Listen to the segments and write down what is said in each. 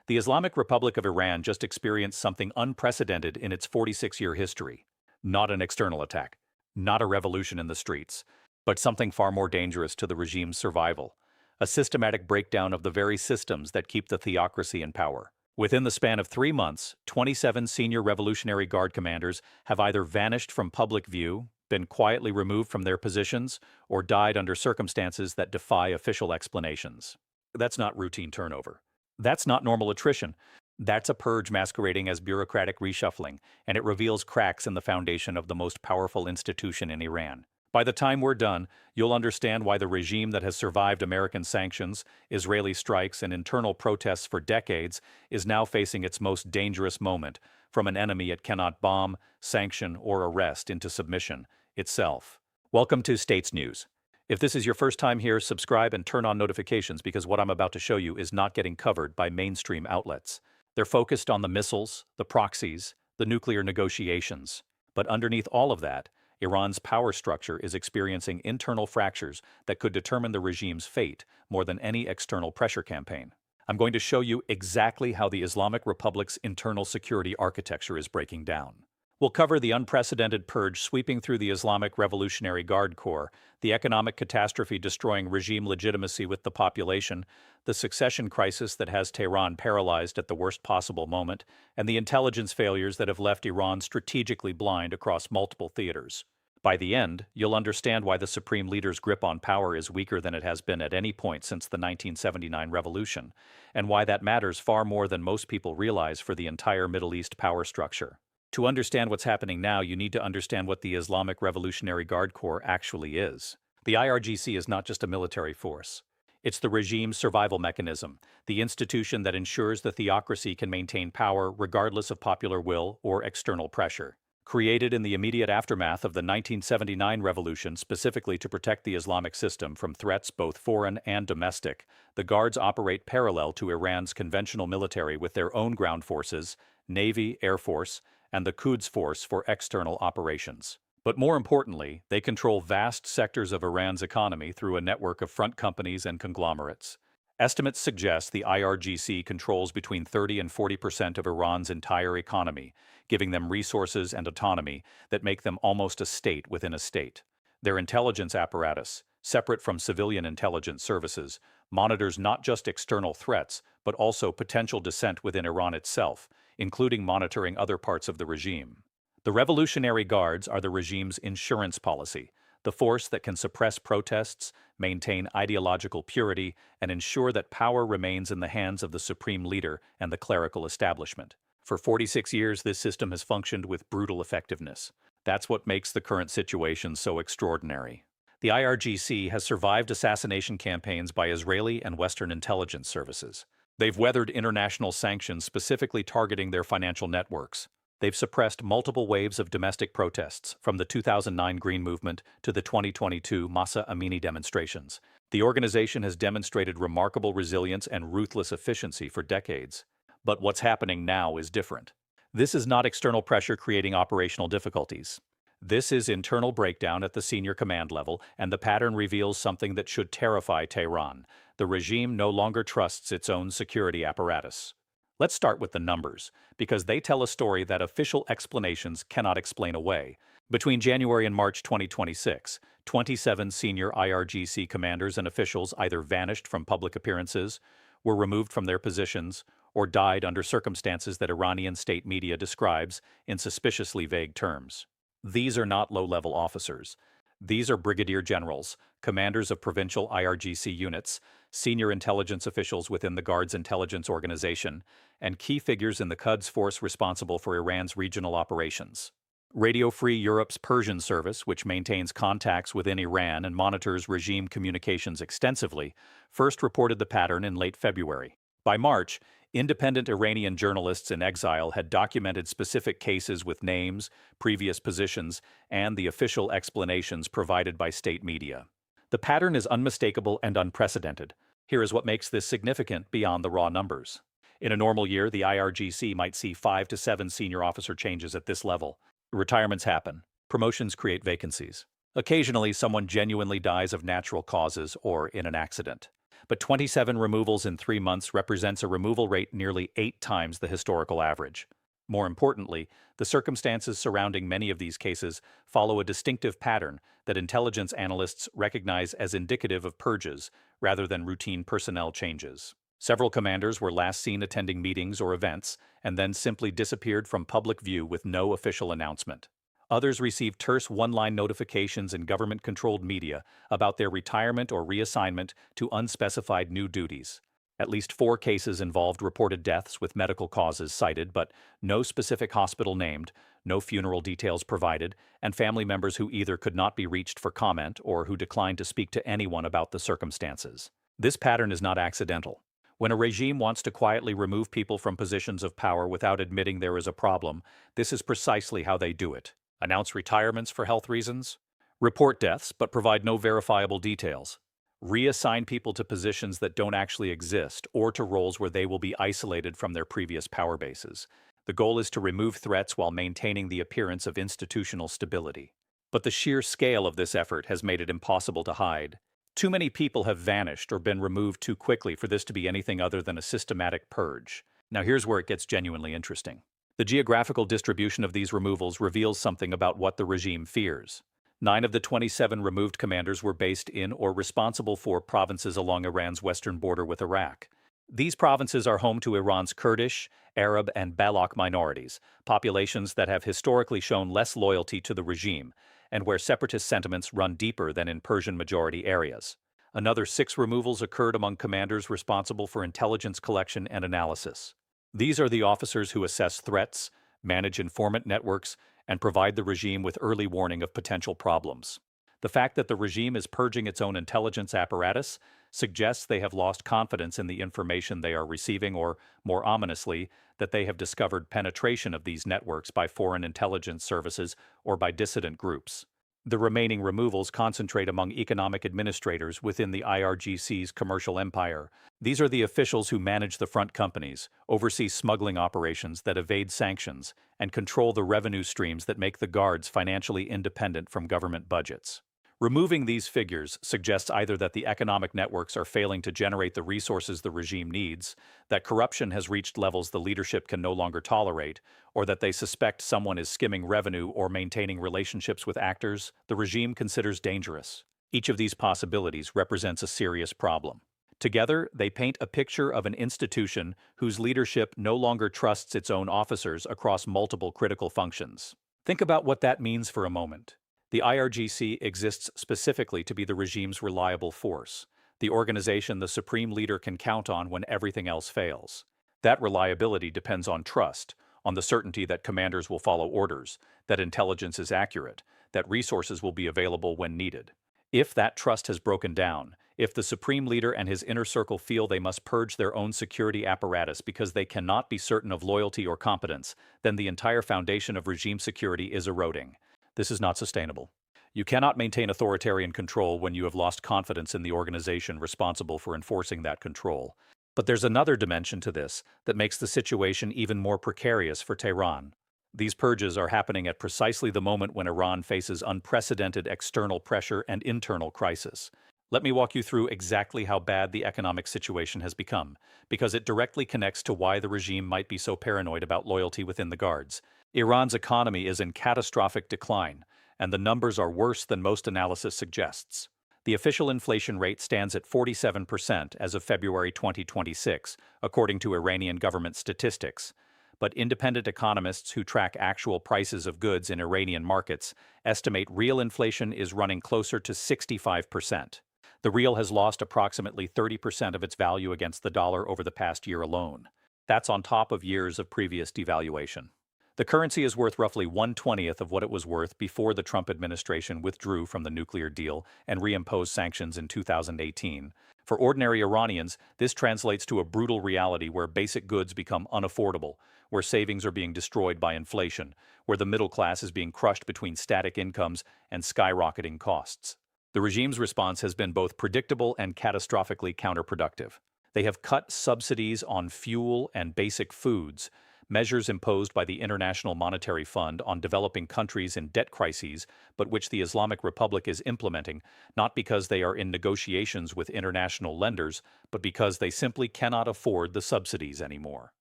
The Islamic Republic of Iran just experienced something unprecedented in its 46-year history. Not an external attack, not a revolution in the streets, but something far more dangerous to the regime's survival. A systematic breakdown of the very systems that keep the theocracy in power. Within the span of 3 months, 27 senior Revolutionary Guard commanders have either vanished from public view, been quietly removed from their positions, or died under circumstances that defy official explanations. That's not routine turnover. That's not normal attrition. That's a purge masquerading as bureaucratic reshuffling, and it reveals cracks in the foundation of the most powerful institution in Iran. By the time we're done, you'll understand why the regime that has survived American sanctions, Israeli strikes, and internal protests for decades is now facing its most dangerous moment from an enemy it cannot bomb, sanction, or arrest into submission itself. Welcome to States News. If this is your first time here, subscribe and turn on notifications because what I'm about to show you is not getting covered by mainstream outlets. They're focused on the missiles, the proxies, the nuclear negotiations. But underneath all of that, Iran's power structure is experiencing internal fractures that could determine the regime's fate more than any external pressure campaign. I'm going to show you exactly how the Islamic Republic's internal security architecture is breaking down. We'll cover the unprecedented purge sweeping through the Islamic Revolutionary Guard Corps, the economic catastrophe destroying regime legitimacy with the population, the succession crisis that has Tehran paralyzed at the worst possible moment, and the intelligence failures that have left Iran strategically blind across multiple theaters. By the end, you'll understand why the supreme leader's grip on power is weaker than it has been at any point since the 1979 revolution, and why that matters far more than most people realize for the entire Middle East power structure. To understand what's happening now, you need to understand what the Islamic Revolutionary Guard Corps actually is. The IRGC is not just a military force. It's the regime's survival mechanism, the institution that ensures the theocracy can maintain power regardless of popular will or external pressure. Created in the immediate aftermath of the 1979 revolution specifically to protect the Islamic system from threats both foreign and domestic, the Guards operate parallel to Iran's conventional military with their own ground forces, Navy, Air Force, and the Quds Force for external operations. But more importantly, they control vast sectors of Iran's economy through a network of front companies and conglomerates. Estimates suggest the IRGC controls between 30 and 40% of Iran's entire economy, giving them resources and autonomy that make them almost a state within a state. Their intelligence apparatus, separate from civilian intelligence services, monitors not just external threats, but also potential dissent within Iran itself, including monitoring other parts of the regime. The Revolutionary Guards are the regime's insurance policy, the force that can suppress protests, maintain ideological purity, and ensure that power remains in the hands of the supreme leader and the clerical establishment. For 46 years, this system has functioned with brutal effectiveness. That's what makes the current situation so extraordinary. The IRGC has survived assassination campaigns by Israeli and Western intelligence services. They've weathered international sanctions specifically targeting their financial networks. They've suppressed multiple waves of domestic protests, from the 2009 Green Movement to the 2022 Masa Amini demonstrations. The organization has demonstrated remarkable resilience and ruthless efficiency for decades. But what's happening now is different. This is not external pressure creating operational difficulties. This is internal breakdown at the senior command level, and the pattern reveals something that should terrify Tehran. The regime no longer trusts its own security apparatus. Let's start with the numbers, because they tell a story that official explanations cannot explain away. Between January and March 2026, 27 senior IRGC commanders and officials either vanished from public appearances, were removed from their positions, or died under circumstances that Iranian state media describes in suspiciously vague terms. These are not low-level officers. These are brigadier generals, commanders of provincial IRGC units, senior intelligence officials within the Guards Intelligence Organization, and key figures in the Quds Force responsible for Iran's regional operations. Radio Free Europe's Persian service, which maintains contacts within Iran and monitors regime communications extensively, first reported the pattern in late February. By March, independent Iranian journalists in exile had documented specific cases with names, previous positions, and the official explanations provided by state media. The pattern is unmistakable and unprecedented. Here is what makes this significant beyond the raw numbers. In a normal year, the IRGC might see 5 to 7 senior officer changes at this level. Retirements happen. Promotions create vacancies. Occasionally, someone genuinely dies of natural causes or in an accident. but 27 removals in 3 months represents a removal rate nearly 8 times the historical average. More importantly, the circumstances surrounding many of these cases follow a distinctive pattern that intelligence analysts recognize as indicative of purges rather than routine personnel changes. Several commanders were last seen attending meetings or events and then simply disappeared from public view with no official announcement. Others received terse one-line notifications in government-controlled media about their retirement or reassignment to unspecified new duties. At least 4 cases involved reported deaths with medical causes cited, but no specific hospital named, no funeral details provided, and family members who either could not be reached for comment or who declined to speak to anyone about the circumstances. This pattern is not accidental. When a regime wants to quietly remove people from positions of power without admitting there is a problem, this is precisely how they do it. Announce retirements for health reasons, report deaths but provide no verifiable details, reassign people to positions that don't actually exist or to roles where they will be isolated from their previous power bases. The goal is to remove threats while maintaining the appearance of institutional stability. But the sheer scale of this effort has made it impossible to hide. Too many people have vanished or been removed too quickly for this to be anything other than a systematic purge. Now here's where it gets genuinely interesting. The geographical distribution of these removals reveals something about what the regime fears. 9 of the 27 removed commanders were based in or responsible for provinces along Iran's western border with Iraq. These provinces are home to Iran's Kurdish, Arab, and Baloch minorities, populations that have historically shown less loyalty to the regime, and where separatist sentiments run deeper than in Persian-majority areas. Another 6 removals occurred among commanders responsible for intelligence collection and analysis. These are the officers who assess threats, manage informant networks, and provide the regime with early warning of potential problems. The fact that the regime is purging its own intelligence apparatus suggests they have lost confidence in the information they are receiving or, more ominously, that they have discovered penetration of these networks by foreign intelligence services or by dissident groups. The remaining removals concentrate among economic administrators within the IRGC's commercial empire. These are the officials who manage the front companies, oversee smuggling operations that evade sanctions, and control the revenue streams that make the guards financially independent from government budgets. Removing these figures suggests either that the economic networks are failing to generate the resources the regime needs, that corruption has reached levels the leadership can no longer tolerate, or that they suspect someone is skimming revenue or maintaining relationships with actors the regime considers dangerous. Each of these possibilities represents a serious problem. Together, they paint a picture of an institution whose leadership no longer trusts its own officers across multiple critical functions. Think about what that means for a moment. The IRGC exists specifically to be the regime's reliable force, the organization the supreme leader can count on when everything else fails. That reliability depends on trust, on the certainty that commanders will follow orders, that intelligence is accurate, that resources will be available when needed. If that trust has broken down, if the supreme leader and his inner circle feel they must purge their own security apparatus because they cannot be certain of loyalty or competence, then the entire foundation of regime security is eroding. This is not sustainable. You cannot maintain authoritarian control when you have lost confidence in the organization responsible for enforcing that control. But there's another dimension to this that makes the situation even more precarious for Tehran. These purges are happening at precisely the moment when Iran faces unprecedented external pressure and internal crisis. Let me walk you through exactly how bad the economic situation has become, because it directly connects to why the regime might be so paranoid about loyalty within the guards. Iran's economy is in catastrophic decline, and the numbers are worse than most analysis suggests. The official inflation rate stands at 47% as of February 2026, according to Iranian government statistics. But independent economists who track actual prices of goods in Iranian markets estimate real inflation is running closer to 65%. The rial has lost approximately 30% of its value against the dollar over the past year alone. That's on top of years of previous devaluation. The currency is worth roughly 1/20th of what it was worth before the Trump administration withdrew from the nuclear deal and reimposed sanctions in 2018. For ordinary Iranians, this translates to a brutal reality where basic goods become unaffordable, where savings are being destroyed by inflation, where the middle class is being crushed between static incomes and skyrocketing costs. The regime's response has been both predictable and catastrophically counterproductive. They have cut subsidies on fuel and basic foods, measures imposed by the International Monetary Fund on developing countries in debt crises, but which the Islamic Republic is implementing, not because they are in negotiations with international lenders, but because they simply cannot afford the subsidies anymore.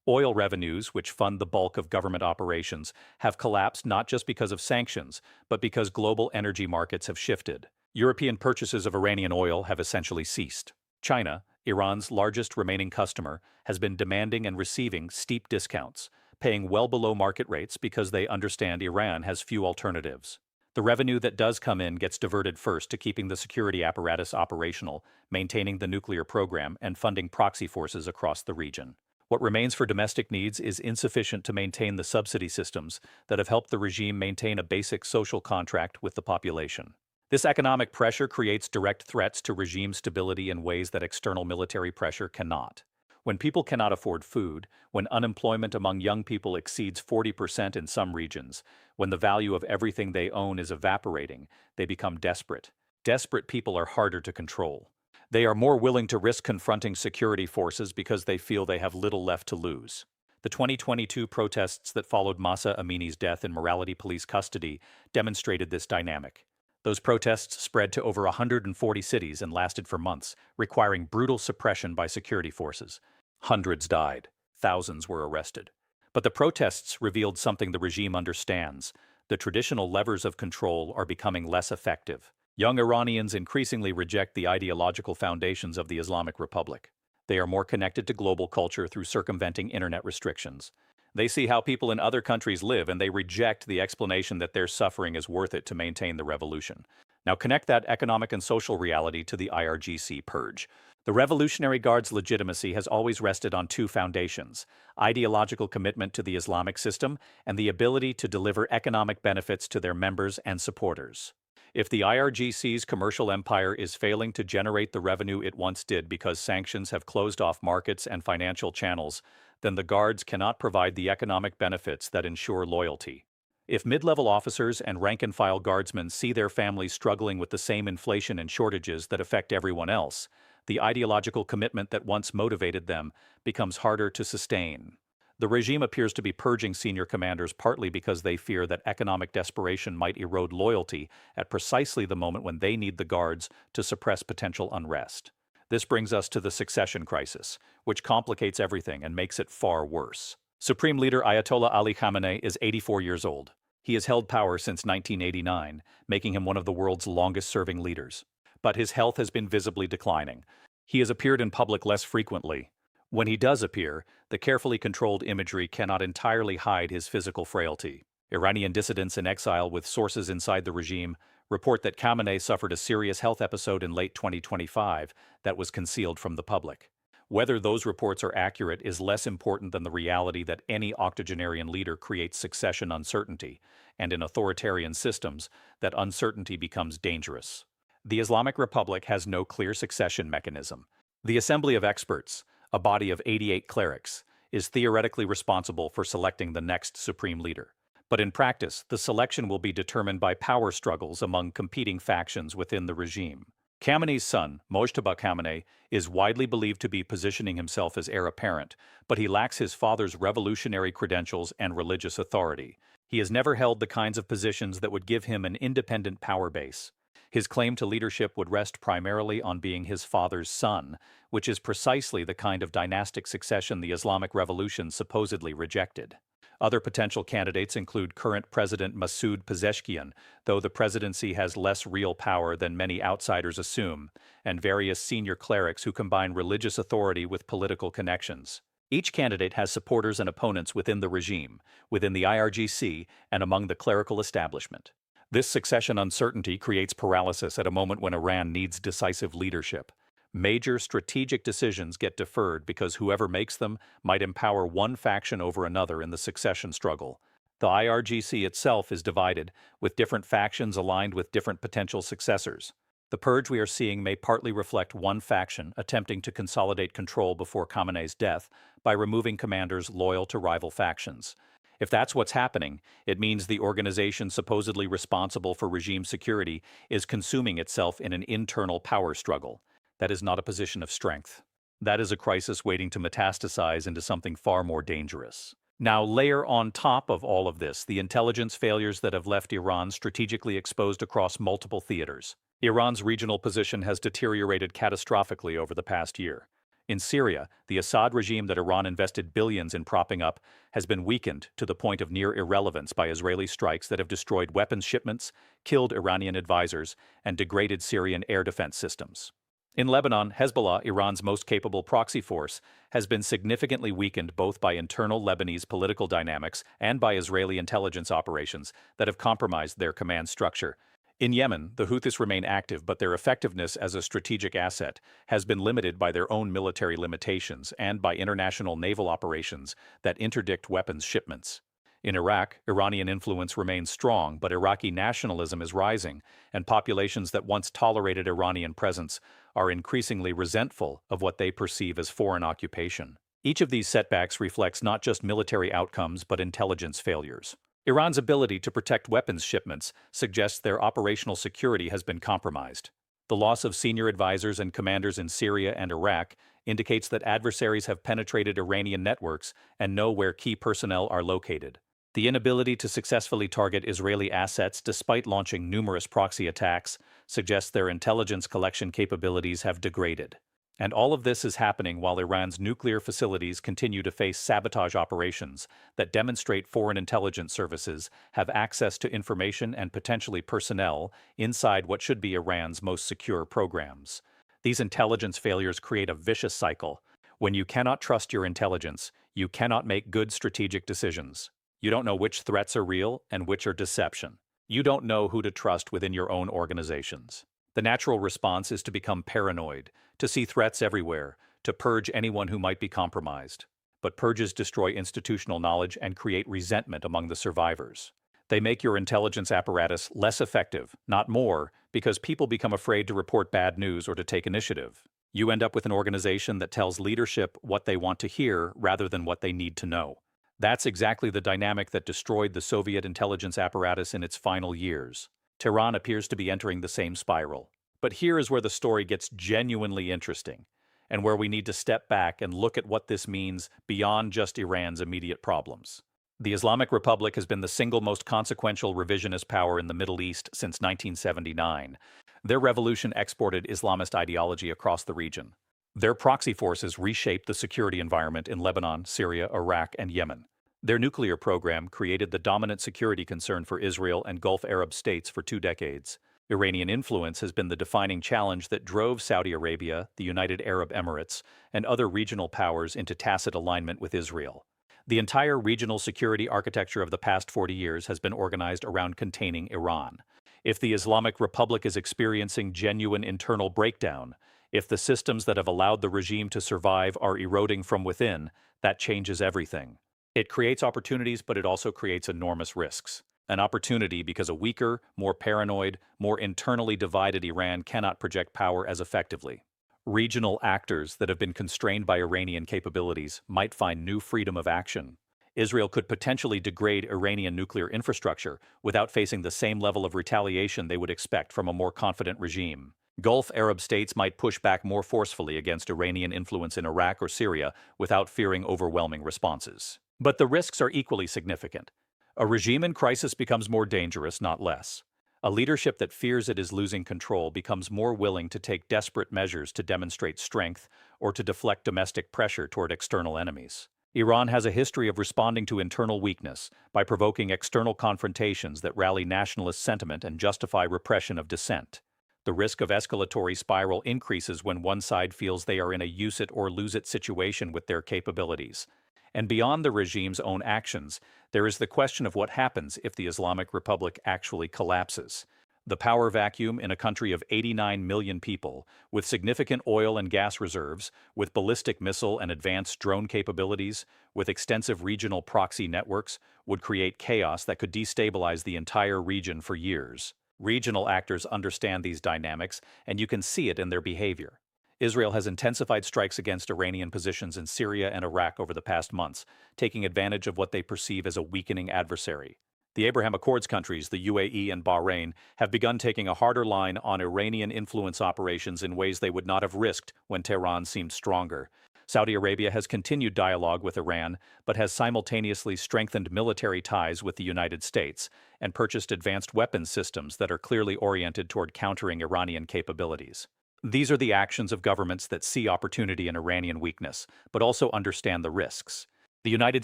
Oil revenues, which fund the bulk of government operations, have collapsed not just because of sanctions, but because global energy markets have shifted. European purchases of Iranian oil have essentially ceased. China, Iran's largest remaining customer, has been demanding and receiving steep discounts, paying well below market rates because they understand Iran has few alternatives. The revenue that does come in gets diverted first to keeping the security apparatus operational, maintaining the nuclear program, and funding proxy forces across the region. What remains for domestic needs is insufficient to maintain the subsidy systems that have helped the regime maintain a basic social contract with the population. This economic pressure creates direct threats to regime stability in ways that external military pressure cannot. When people cannot afford food, when unemployment among young people exceeds 40% in some regions, when the value of everything they own is evaporating, they become desperate. Desperate people are harder to control. They are more willing to risk confronting security forces because they feel they have little left to lose. The 2022 protests that followed Mahsa Amini's death in morality police custody demonstrated this dynamic. Those protests spread to over 140 cities and lasted for months, requiring brutal suppression by security forces. Hundreds died. Thousands were arrested. But the protests revealed something the regime understands. The traditional levers of control are becoming less effective. Young Iranians increasingly reject the ideological foundations of the Islamic Republic. They are more connected to global culture through circumventing internet restrictions. They see how people in other countries live, and they reject the explanation that their suffering is worth it to maintain the revolution. Now connect that economic and social reality to the IRGC purge. The Revolutionary Guard's legitimacy has always rested on two foundations: ideological commitment to the Islamic system and the ability to deliver economic benefits to their members and supporters. If the IRGC's commercial empire is failing to generate the revenue it once did because sanctions have closed off markets and financial channels, then the guards cannot provide the economic benefits that ensure loyalty. If mid-level officers and rank-and-file guardsmen see their families struggling with the same inflation and shortages that affect everyone else, the ideological commitment that once motivated them becomes harder to sustain. The regime appears to be purging senior commanders partly because they fear that economic desperation might erode loyalty at precisely the moment when they need the guards to suppress potential unrest. This brings us to the succession crisis, which complicates everything and makes it far worse. Supreme Leader Ayatollah Ali Khamenei is 84 years old. He has held power since 1989, making him one of the world's longest-serving leaders. But his health has been visibly declining. He has appeared in public less frequently. When he does appear, the carefully controlled imagery cannot entirely hide his physical frailty. Iranian dissidents in exile with sources inside the regime report that Khamenei suffered a serious health episode in late 2025 that was concealed from the public. Whether those reports are accurate is less important than the reality that any octogenarian leader creates succession uncertainty, and in authoritarian systems, that uncertainty becomes dangerous. The Islamic Republic has no clear succession mechanism. The Assembly of Experts, a body of 88 clerics, is theoretically responsible for selecting the next supreme leader. But in practice, the selection will be determined by power struggles among competing factions within the regime. Khamenei's son, Mojtaba Khamenei, is widely believed to be positioning himself as heir apparent, but he lacks his father's revolutionary credentials and religious authority. He has never held the kinds of positions that would give him an independent power base. His claim to leadership would rest primarily on being his father's son, which is precisely the kind of dynastic succession the Islamic Revolution supposedly rejected. Other potential candidates include current President Masoud Pezeshkian, though the presidency has less real power than many outsiders assume, and various senior clerics who combine religious authority with political connections. Each candidate has supporters and opponents within the regime, within the IRGC, and among the clerical establishment. This succession uncertainty creates paralysis at a moment when Iran needs decisive leadership. Major strategic decisions get deferred because whoever makes them might empower one faction over another in the succession struggle. The IRGC itself is divided, with different factions aligned with different potential successors. The purge we are seeing may partly reflect one faction attempting to consolidate control before Khamenei's death by removing commanders loyal to rival factions. If that's what's happening, it means the organization supposedly responsible for regime security is consuming itself in an internal power struggle. That is not a position of strength. That is a crisis waiting to metastasize into something far more dangerous. Now, layer on top of all of this the intelligence failures that have left Iran strategically exposed across multiple theaters. Iran's regional position has deteriorated catastrophically over the past year. In Syria, the Assad regime that Iran invested billions in propping up has been weakened to the point of near irrelevance by Israeli strikes that have destroyed weapons shipments, killed Iranian advisors, and degraded Syrian air defense systems. In Lebanon, Hezbollah, Iran's most capable proxy force, has been significantly weakened both by internal Lebanese political dynamics and by Israeli intelligence operations that have compromised their command structure. In Yemen, the Houthis remain active, but their effectiveness as a strategic asset has been limited by their own military limitations and by international naval operations that interdict weapons shipments. In Iraq, Iranian influence remains strong, but Iraqi nationalism is rising, and populations that once tolerated Iranian presence are increasingly resentful of what they perceive as foreign occupation. Each of these setbacks reflects not just military outcomes but intelligence failures. Iran's ability to protect weapons shipments suggests their operational security has been compromised. The loss of senior advisors and commanders in Syria and Iraq indicates that adversaries have penetrated Iranian networks and know where key personnel are located. The inability to successfully target Israeli assets despite launching numerous proxy attacks suggests their intelligence collection capabilities have degraded. And all of this is happening while Iran's nuclear facilities continue to face sabotage operations that demonstrate foreign intelligence services have access to information and potentially personnel inside what should be Iran's most secure programs. These intelligence failures create a vicious cycle. When you cannot trust your intelligence, you cannot make good strategic decisions. You don't know which threats are real and which are deception. You don't know who to trust within your own organizations. The natural response is to become paranoid, to see threats everywhere, to purge anyone who might be compromised. But purges destroy institutional knowledge and create resentment among the survivors. They make your intelligence apparatus less effective, not more, because people become afraid to report bad news or to take initiative. You end up with an organization that tells leadership what they want to hear rather than what they need to know. That's exactly the dynamic that destroyed the Soviet intelligence apparatus in its final years. Tehran appears to be entering the same spiral. But here is where the story gets genuinely interesting, and where we need to step back and look at what this means beyond just Iran's immediate problems. The Islamic Republic has been the single most consequential revisionist power in the Middle East since 1979. Their revolution exported Islamist ideology across the region. Their proxy forces reshaped the security environment in Lebanon, Syria, Iraq, and Yemen. Their nuclear program created the dominant security concern for Israel and Gulf Arab states for 2 decades. Iranian influence has been the defining challenge that drove Saudi Arabia, the United Arab Emirates, and other regional powers into tacit alignment with Israel. The entire regional security architecture of the past 40 years has been organized around containing Iran. If the Islamic Republic is experiencing genuine internal breakdown, if the systems that have allowed the regime to survive are eroding from within, that changes everything. It creates opportunities, but it also creates enormous risks. An opportunity because a weaker, more paranoid, more internally divided Iran cannot project power as effectively. Regional actors that have been constrained by Iranian capabilities might find new freedom of action. Israel could potentially degrade Iranian nuclear infrastructure without facing the same level of retaliation they would expect from a more confident regime. Gulf Arab states might push back more forcefully against Iranian influence in Iraq or Syria without fearing overwhelming responses. But the risks are equally significant. A regime in crisis becomes more dangerous, not less. A leadership that fears it is losing control becomes more willing to take desperate measures to demonstrate strength or to deflect domestic pressure toward external enemies. Iran has a history of responding to internal weakness by provoking external confrontations that rally nationalist sentiment and justify repression of dissent. The risk of escalatory spiral increases when one side feels they are in a use it or lose it situation with their capabilities. And beyond the regime's own actions, there is the question of what happens if the Islamic Republic actually collapses. The power vacuum in a country of 89 million people, with significant oil and gas reserves, with ballistic missile and advanced drone capabilities, with extensive regional proxy networks, would create chaos that could destabilize the entire region for years. Regional actors understand these dynamics, and you can see it in their behavior. Israel has intensified strikes against Iranian positions in Syria and Iraq over the past months, taking advantage of what they perceive as a weakening adversary. The Abraham Accords countries, the UAE and Bahrain, have begun taking a harder line on Iranian influence operations in ways they would not have risked when Tehran seemed stronger. Saudi Arabia has continued dialogue with Iran, but has simultaneously strengthened military ties with the United States and purchased advanced weapons systems that are clearly oriented toward countering Iranian capabilities. These are the actions of governments that see opportunity in Iranian weakness, but also understand the risks. The United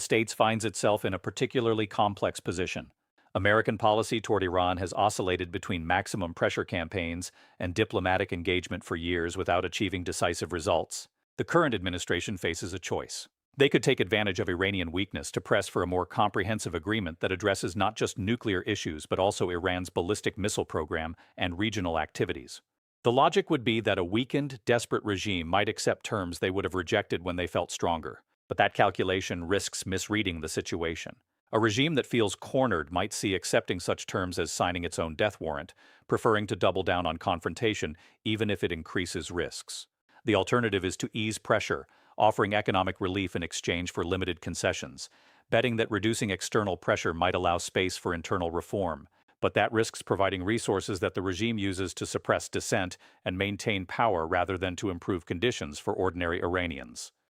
States finds itself in a particularly complex position. American policy toward Iran has oscillated between maximum pressure campaigns and diplomatic engagement for years without achieving decisive results. The current administration faces a choice. They could take advantage of Iranian weakness to press for a more comprehensive agreement that addresses not just nuclear issues but also Iran's ballistic missile program and regional activities. The logic would be that a weakened, desperate regime might accept terms they would have rejected when they felt stronger, but that calculation risks misreading the situation. A regime that feels cornered might see accepting such terms as signing its own death warrant, preferring to double down on confrontation even if it increases risks. The alternative is to ease pressure, offering economic relief in exchange for limited concessions, betting that reducing external pressure might allow space for internal reform. But that risks providing resources that the regime uses to suppress dissent and maintain power rather than to improve conditions for ordinary Iranians.